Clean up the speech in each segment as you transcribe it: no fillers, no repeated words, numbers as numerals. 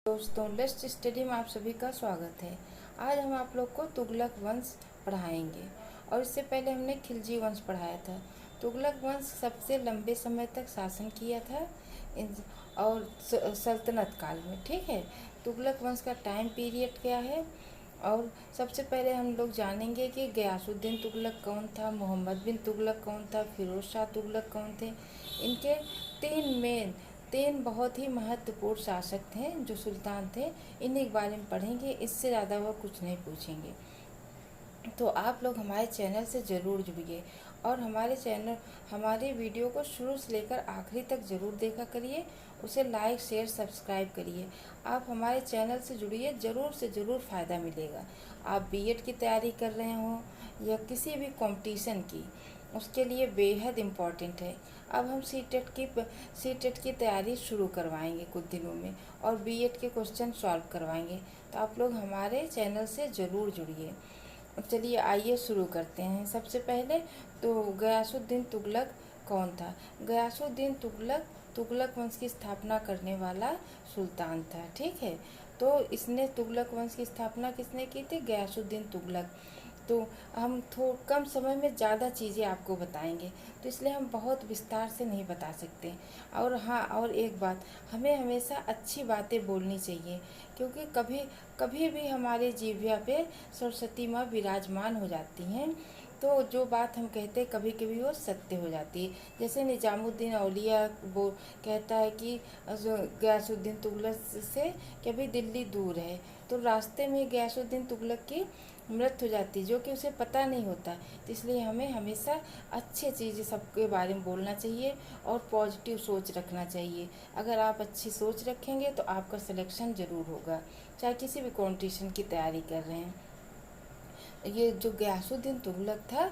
दोस्तों, let's study में आप सभी का स्वागत है। आज हम आप लोग को तुगलक वंश पढ़ाएंगे और इससे पहले हमने खिलजी वंश पढ़ाया था। तुगलक वंश सबसे लंबे समय तक शासन किया था और सल्तनत काल में। ठीक है, तुगलक वंश का टाइम पीरियड क्या है। और सबसे पहले हम लोग जानेंगे कि गयासुद्दीन तुगलक कौन था, मोहम्मद बिन तुगलक कौन था, फिरोज शाह तुगलक कौन थे। इनके तीन बहुत ही महत्वपूर्ण शासक थे जो सुल्तान थे। इन्हीं के बारे में पढ़ेंगे, इससे ज़्यादा वो कुछ नहीं पूछेंगे। तो आप लोग हमारे चैनल से ज़रूर जुड़िए और हमारे वीडियो को शुरू से लेकर आखिरी तक ज़रूर देखा करिए। उसे लाइक शेयर सब्सक्राइब करिए। आप हमारे चैनल से जुड़िए, ज़रूर से ज़रूर फ़ायदा मिलेगा। आप बीएड की तैयारी कर रहे हों या किसी भी कंपटीशन की, उसके लिए बेहद इम्पॉर्टेंट है। अब हम सी टेट की तैयारी शुरू करवाएंगे कुछ दिनों में और बीएड के क्वेश्चन सॉल्व करवाएंगे। तो आप लोग हमारे चैनल से ज़रूर जुड़िए। चलिए आइए शुरू करते हैं। सबसे पहले तो गयासुद्दीन तुगलक कौन था। गयासुद्दीन तुगलक तुगलक वंश की स्थापना करने वाला सुल्तान था। ठीक है, तो इसने तुगलक वंश की स्थापना किसने की थी? गयासुद्दीन तुगलक। तो हम कम समय में ज़्यादा चीज़ें आपको बताएंगे, तो इसलिए हम बहुत विस्तार से नहीं बता सकते। और हाँ, और एक बात, हमें हमेशा अच्छी बातें बोलनी चाहिए, क्योंकि कभी कभी भी हमारे जीभ्या पे सरस्वती माँ विराजमान हो जाती हैं। तो जो बात हम कहते हैं कभी कभी वो सत्य हो जाती है। जैसे निजामुद्दीन औलिया वो कहता है कि गयासुद्दीन तुगलक से कभी दिल्ली दूर है, तो रास्ते में गयासुद्दीन तुगलक की मृत्यु हो जाती है, जो कि उसे पता नहीं होता। तो इसलिए हमें हमेशा अच्छी चीज़ें सबके बारे में बोलना चाहिए और पॉजिटिव सोच रखना चाहिए। अगर आप अच्छी सोच रखेंगे तो आपका सिलेक्शन ज़रूर होगा, चाहे किसी भी कॉम्पिटिशन की तैयारी कर रहे हैं। ये जो गयासुद्दीन तुगलक था,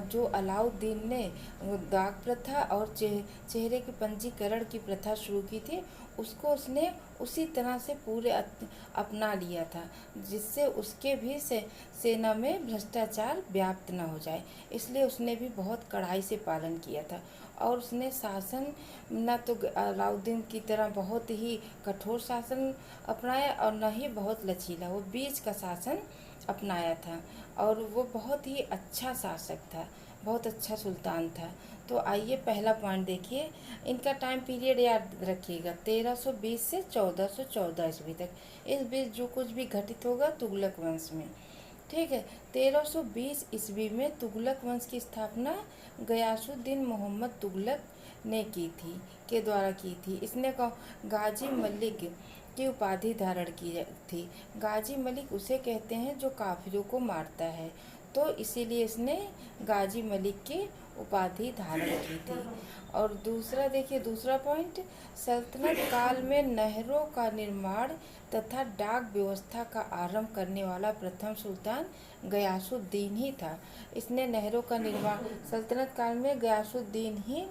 जो अलाउद्दीन ने डाक प्रथा और चेहरे के पंजीकरण की प्रथा शुरू की थी, उसको उसने उसी तरह से पूरे अपना लिया था, जिससे उसके भी सेना में भ्रष्टाचार व्याप्त न हो जाए। इसलिए उसने भी बहुत कड़ाई से पालन किया था और उसने शासन न तो अलाउद्दीन की तरह बहुत ही कठोर शासन अपनाया और न ही बहुत लचीला, वो बीच का शासन अपनाया था। और वो बहुत ही अच्छा शासक था, बहुत अच्छा सुल्तान था। तो आइए पहला पॉइंट देखिए। इनका टाइम पीरियड याद रखिएगा, 1320 से 1414 ईस्वी तक। इस बीच जो कुछ भी घटित होगा तुगलक वंश में। ठीक है, 1320 ईस्वी में तुगलक वंश की स्थापना गयासुद्दीन मोहम्मद तुगलक ने के द्वारा की थी। इसने गाजी मलिक की उपाधि धारण की थी। गाजी मलिक उसे कहते हैं जो काफिरों को मारता है, तो इसीलिए इसने गाजी मलिक की उपाधि धारण की थी। और दूसरा देखिए, दूसरा पॉइंट, सल्तनत काल में नहरों का निर्माण तथा डाक व्यवस्था का आरंभ करने वाला प्रथम सुल्तान गयासुद्दीन ही था। इसने नहरों का निर्माण, सल्तनत काल में गयासुद्दीन ही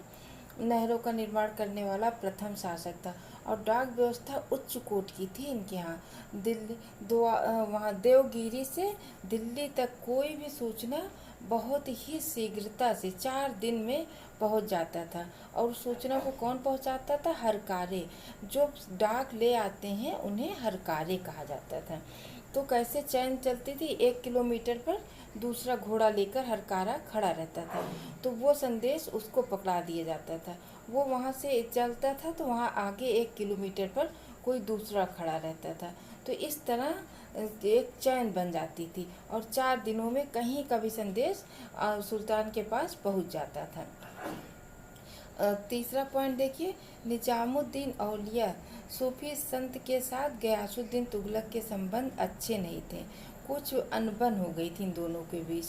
नहरों का निर्माण करने वाला प्रथम शासक था। और डाक व्यवस्था उच्च कोटि की थी इनके यहाँ। वहाँ देवगिरी से दिल्ली तक कोई भी सूचना बहुत ही शीघ्रता से 4 दिन में पहुँच जाता था। और सूचना को कौन पहुँचाता था? हरकारे। जो डाक ले आते हैं उन्हें हरकारे कहा जाता था। तो कैसे चैन चलती थी? 1 किलोमीटर पर दूसरा घोड़ा लेकर हरकारा खड़ा रहता था, तो वो संदेश उसको पकड़ा दिया जाता था। वो वहाँ से चलता था तो वहाँ आगे 1 किलोमीटर पर कोई दूसरा खड़ा रहता था। तो इस तरह एक चैन बन जाती थी और 4 दिनों में कहीं का भी संदेश सुल्तान के पास पहुँच जाता था। तीसरा पॉइंट देखिए, निजामुद्दीन औलिया सूफी संत के साथ गयासुद्दीन तुगलक के संबंध अच्छे नहीं थे, कुछ अनबन हो गई थी इन दोनों के बीच।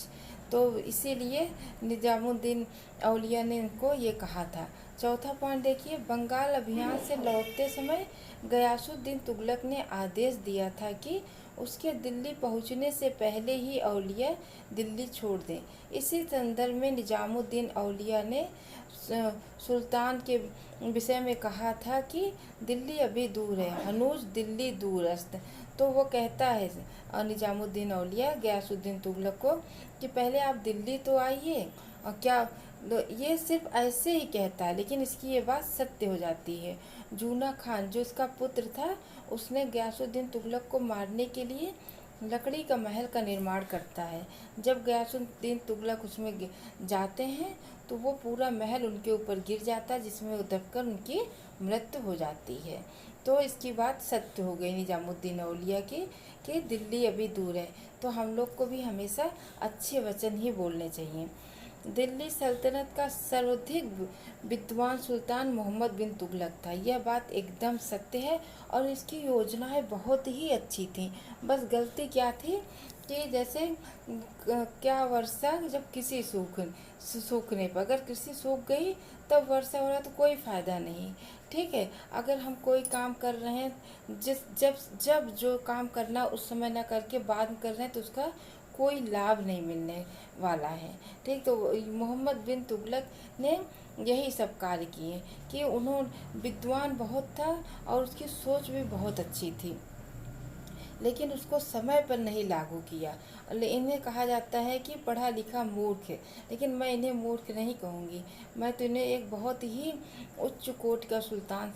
तो इसीलिए निजामुद्दीन औलिया ने इनको ये कहा था। चौथा पॉइंट देखिए, बंगाल अभियान से लौटते समय गयासुद्दीन तुगलक ने आदेश दिया था कि उसके दिल्ली पहुंचने से पहले ही औलिया दिल्ली छोड़ दें। इसी संदर्भ में निजामुद्दीन औलिया ने सुल्तान के विषय में कहा था कि दिल्ली अभी दूर है, हनूज दिल्ली दूरस्त। तो वो कहता है निजामुद्दीन औलिया गयासुद्दीन तुगलक को कि पहले आप दिल्ली तो आइए, और क्या ये सिर्फ ऐसे ही कहता है, लेकिन इसकी ये बात सत्य हो जाती है। जूना खान जो इसका पुत्र था, उसने गयासुद्दीन तुगलक को मारने के लिए लकड़ी का महल का निर्माण करता है। जब गयासुद्दीन तुगलक उसमें जाते हैं तो वो पूरा महल उनके ऊपर गिर जाता है, जिसमें वो दबकर उनकी मृत्यु हो जाती है। तो इसकी बात सत्य हो गई निजामुद्दीन औलिया की कि दिल्ली अभी दूर है। तो हम लोग को भी हमेशा अच्छे वचन ही बोलने चाहिए। दिल्ली सल्तनत का सर्वाधिक विद्वान सुल्तान मोहम्मद बिन तुगलक था, यह बात एकदम सत्य है। और इसकी योजनाएं बहुत ही अच्छी थी। बस गलती क्या थी कि जैसे क्या वर्षा जब किसी सूखने पर, अगर कृषि सूख गई तब वर्षा हो रहा तो कोई फ़ायदा नहीं। ठीक है, अगर हम कोई काम कर रहे हैं, जिस जब जब जो काम करना उस समय ना करके बाद में कर रहे हैं, तो उसका कोई लाभ नहीं मिलने वाला है। ठीक, तो मोहम्मद बिन तुगलक ने यही सब कार्य किए कि उन्होंने विद्वान बहुत था और उसकी सोच भी बहुत अच्छी थी, लेकिन उसको समय पर नहीं लागू किया। इन्हें कहा जाता है कि पढ़ा लिखा मूर्ख है, लेकिन मैं इन्हें मूर्ख नहीं कहूँगी, मैं तो इन्हें एक बहुत ही उच्च कोटि का सुल्तान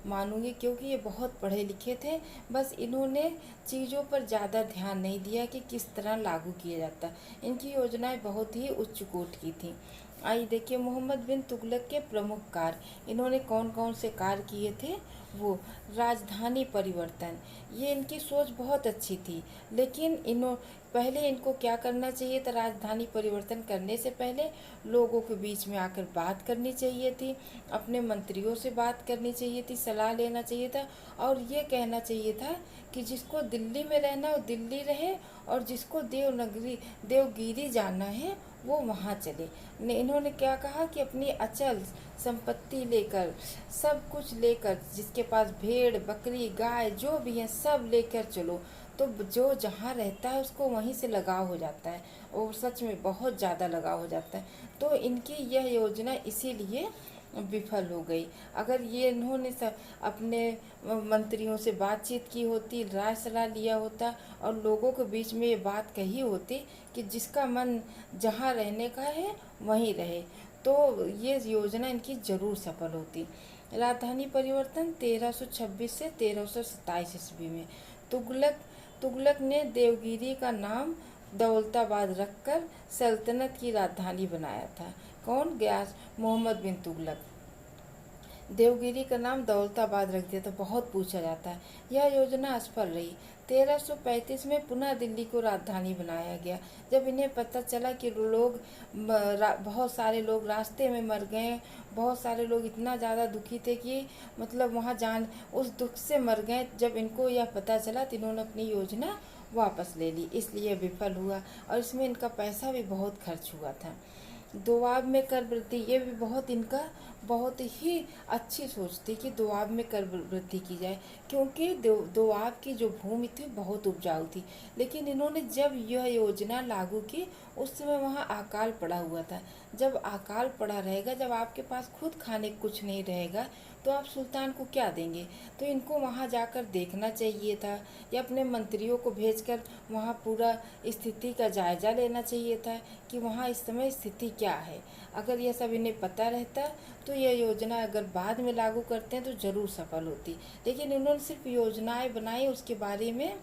मानूंगी, क्योंकि ये बहुत पढ़े लिखे थे। बस इन्होंने चीज़ों पर ज़्यादा ध्यान नहीं दिया कि किस तरह लागू किया जाता। इनकी योजनाएं बहुत ही उच्च कोटि की थी। आइए देखिए मोहम्मद बिन तुगलक के प्रमुख कार्य, इन्होंने कौन कौन से कार्य किए थे। वो राजधानी परिवर्तन, ये इनकी सोच बहुत अच्छी थी, लेकिन पहले इनको क्या करना चाहिए था, राजधानी परिवर्तन करने से पहले लोगों के बीच में आकर बात करनी चाहिए थी, अपने मंत्रियों से बात करनी चाहिए थी, सलाह लेना चाहिए था, और ये कहना चाहिए था कि जिसको दिल्ली में रहना हो दिल्ली रहे, और जिसको देवगिरी जाना है वो वहाँ चले। इन्होंने क्या कहा कि अपनी अचल संपत्ति लेकर, सब कुछ लेकर, जिसके पास भेड़ बकरी गाय जो भी है सब लेकर चलो, तो जो जहाँ रहता है उसको वहीं से लगाव हो जाता है, और सच में बहुत ज़्यादा लगाव हो जाता है। तो इनकी यह योजना इसीलिए विफल हो गई। अगर ये इन्होंने अपने मंत्रियों से बातचीत की होती, राय सलाह लिया होता, और लोगों के बीच में ये बात कही होती कि जिसका मन जहाँ रहने का है वहीं रहे, तो ये योजना इनकी ज़रूर सफल होती। राजधानी परिवर्तन 1326 से 1327 ईस्वी में तुगलक ने देवगिरी का नाम दौलताबाद रखकर सल्तनत की राजधानी बनाया था। कौन? गयास मोहम्मद बिन तुगलक। देवगिरी का नाम दौलताबाद रख दिया, तो बहुत पूछा जाता है। यह योजना असफल रही। 1335 में पुनः दिल्ली को राजधानी बनाया गया। जब इन्हें पता चला कि बहुत सारे लोग रास्ते में मर गए, बहुत सारे लोग इतना ज़्यादा दुखी थे कि मतलब वहाँ उस दुख से मर गए, जब इनको यह पता चला तो इन्होंने अपनी योजना वापस ले ली, इसलिए विफल हुआ। और इसमें इनका पैसा भी बहुत खर्च हुआ था। दोआब में कर वृद्धि, ये भी इनका बहुत ही अच्छी सोच थी कि दोआब में कर वृद्धि की जाए, क्योंकि दोआब की जो भूमि थी बहुत उपजाऊ थी। लेकिन इन्होंने जब यह योजना लागू की उस समय वहाँ अकाल पड़ा हुआ था। जब अकाल पड़ा रहेगा, जब आपके पास खुद खाने कुछ नहीं रहेगा, तो आप सुल्तान को क्या देंगे। तो इनको वहाँ जाकर देखना चाहिए था, या अपने मंत्रियों को भेजकर वहाँ पूरा स्थिति का जायजा लेना चाहिए था कि वहाँ इस समय स्थिति क्या है। अगर यह सब इन्हें पता रहता तो यह योजना अगर बाद में लागू करते हैं तो ज़रूर सफल होती। लेकिन इन्होंने सिर्फ योजनाएं बनाई, उसके बारे में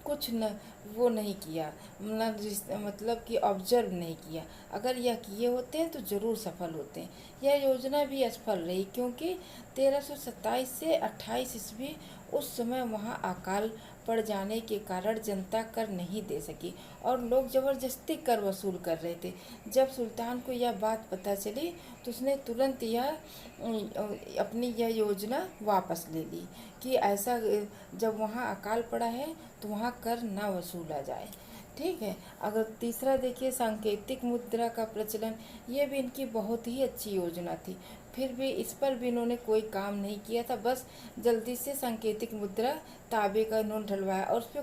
कुछ न वो नहीं किया, मतलब कि ऑब्जर्व नहीं किया। अगर यह किए होते हैं तो ज़रूर सफल होते हैं। यह योजना भी असफल रही, क्योंकि 1327 से 28 ईस्वी उस समय वहाँ अकाल पड़ जाने के कारण जनता कर नहीं दे सकी, और लोग ज़बरदस्ती कर वसूल कर रहे थे। जब सुल्तान को यह बात पता चली तो उसने तुरंत अपनी यह योजना वापस ले ली कि ऐसा जब वहाँ अकाल पड़ा है तो वहाँ कर ना वसूला जाए। ठीक है। अगर तीसरा देखिए सांकेतिक मुद्रा का प्रचलन, ये भी इनकी बहुत ही अच्छी योजना थी, फिर भी इस पर भी इन्होंने कोई काम नहीं किया था। बस जल्दी से सांकेतिक मुद्रा ताबे का इन्होंने ढलवाया, और उस पर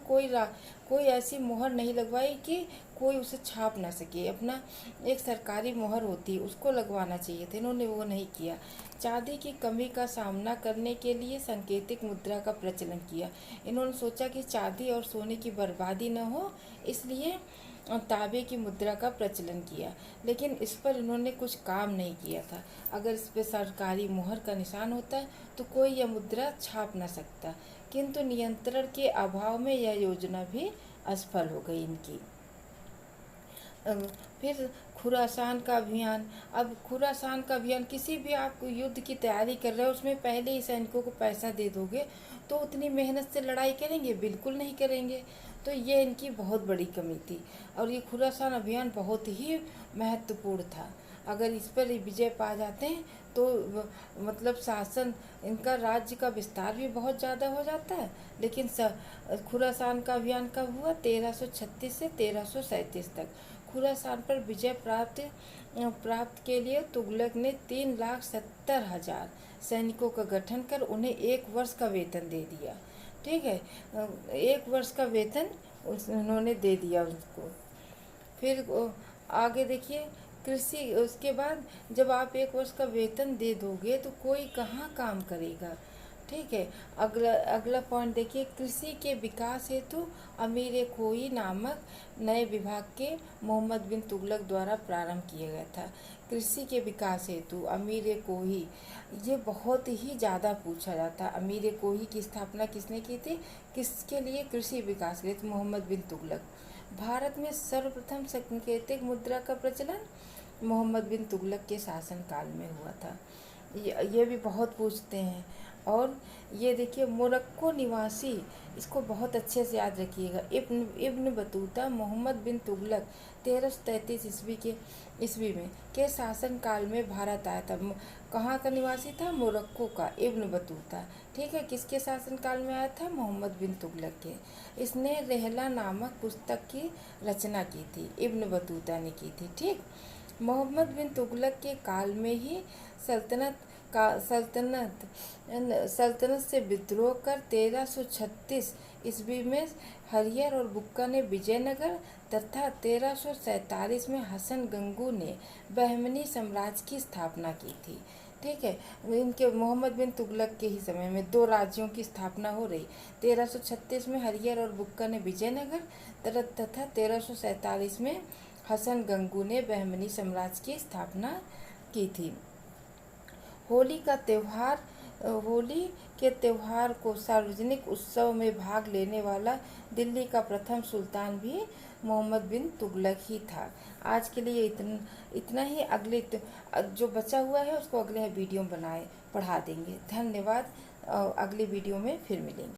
कोई ऐसी मोहर नहीं लगवाई कि कोई उसे छाप ना सके। अपना एक सरकारी मोहर होती है उसको लगवाना चाहिए था, इन्होंने वो नहीं किया। चांदी की कमी का सामना करने के लिए सांकेतिक मुद्रा का प्रचलन किया। इन्होंने सोचा कि चांदी और सोने की बर्बादी न हो, इसलिए तांबे की मुद्रा का प्रचलन किया, लेकिन इस पर इन्होंने कुछ काम नहीं किया था। अगर इस पर सरकारी मुहर का निशान होता तो कोई यह मुद्रा छाप न सकता, किंतु नियंत्रण के अभाव में यह योजना भी असफल हो गई इनकी। फिर खुरासान का अभियान। अब खुरासान का अभियान, किसी भी आप युद्ध की तैयारी कर रहे हो उसमें पहले ही सैनिकों को पैसा दे दोगे तो उतनी मेहनत से लड़ाई करेंगे? बिल्कुल नहीं करेंगे। तो ये इनकी बहुत बड़ी कमी थी और ये खुरासान अभियान बहुत ही महत्वपूर्ण था। अगर इस पर विजय पा जाते हैं तो मतलब शासन, इनका राज्य का विस्तार भी बहुत ज़्यादा हो जाता है। लेकिन खुरासान का अभियान कब हुआ? 1336 से 1337 तक। खुरासान पर विजय प्राप्त के लिए तुगलक ने 3,70,000 सैनिकों का गठन कर उन्हें 1 वर्ष का वेतन दे दिया। ठीक है, 1 वर्ष का वेतन उन्होंने दे दिया उसको। फिर आगे देखिए, कृषि। उसके बाद जब आप 1 वर्ष का वेतन दे दोगे तो कोई कहाँ काम करेगा? ठीक है, अगला पॉइंट देखिए, कृषि के विकास हेतु अमीर खोई नामक नए विभाग के मोहम्मद बिन तुगलक द्वारा प्रारंभ किया गया था। कृषि के विकास हेतु अमीर कोही, ये बहुत ही ज़्यादा पूछा जाता है। अमीर कोही की स्थापना किसने की थी? किसके लिए? कृषि विकास के लिए, मोहम्मद बिन तुगलक। भारत में सर्वप्रथम सांकेतिक मुद्रा का प्रचलन मोहम्मद बिन तुगलक के शासनकाल में हुआ था। ये भी बहुत पूछते हैं। और ये देखिए, मोरक्को निवासी, इसको बहुत अच्छे से याद रखिएगा, इब्न बतूता मोहम्मद बिन तुगलक 1333 ईस्वी में के शासनकाल में भारत आया था। कहाँ का निवासी था? मोरक्को का इब्न बतूता। ठीक है, किसके शासनकाल में आया था? मोहम्मद बिन तुगलक के। इसने रहला नामक पुस्तक की रचना की थी, इब्न बतूता ने की थी। ठीक, मोहम्मद बिन तुगलक के काल में ही सल्तनत से विद्रोह कर 1336 ईस्वी में हरियर और बुक्का ने विजयनगर तथा 1347 में हसन गंगू ने बहमनी साम्राज्य की स्थापना की थी। ठीक है, इनके मोहम्मद बिन तुगलक के ही समय में 2 राज्यों की स्थापना हो रही। 1336 में हरियर और बुक्का ने विजयनगर तथा 1347 में हसन गंगू ने बहमनी साम्राज्य की स्थापना की थी। होली के त्यौहार को सार्वजनिक उत्सव में भाग लेने वाला दिल्ली का प्रथम सुल्तान भी मोहम्मद बिन तुगलक ही था। आज के लिए इतना ही। अगले जो बचा हुआ है उसको अगले वीडियो में पढ़ा देंगे। धन्यवाद। अगले वीडियो में फिर मिलेंगे।